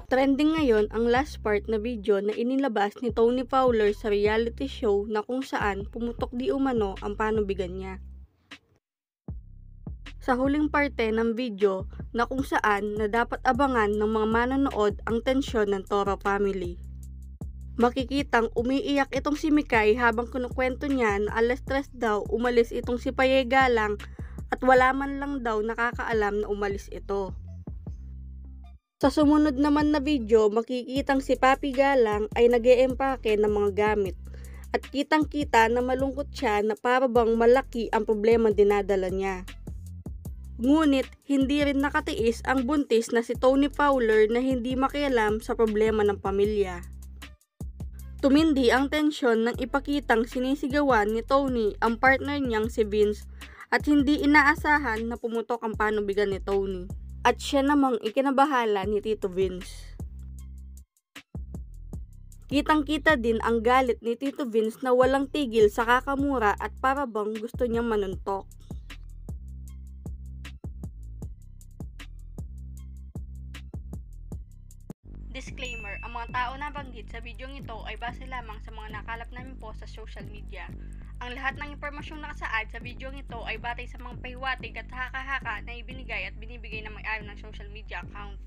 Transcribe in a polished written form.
Trending ngayon ang last part na video na inilabas ni Tony Fowler sa reality show na kung saan pumutok di umano ang panubigan niya. Sa huling parte ng video na kung saan na dapat abangan ng mga manonood ang tensyon ng Toro family. Makikitang umiiyak itong si Mikay habang kinukwento niya na alas 3 daw umalis itong si Payega lang at wala man lang daw nakakaalam na umalis ito. Sa sumunod naman na video, makikitang si Papi Galang ay nag-eempake ng mga gamit at kitang-kita na malungkot siya na para bang malaki ang problema dinadala niya. Ngunit hindi rin nakatiis ang buntis na si Tony Fowler na hindi makialam sa problema ng pamilya. Tumindi ang tensyon nang ipakitang sinisigawan ni Tony ang partner niyang si Vince at hindi inaasahan na pumutok ang panubigan ni Tony. At siya namang ikinabahala ni Tito Vince. Kitang-kita din ang galit ni Tito Vince na walang tigil sa kakamura at para bang gusto niyang manuntok. Disclaimer, ang mga tao na banggit sa bidyong ito ay base lamang sa mga nakalap namin po sa social media. Ang lahat ng impormasyong nakasaad sa bidyong ito ay batay sa mga pahiwatig at haka-haka na ibinigay at binibigay ng may-ari ng social media account.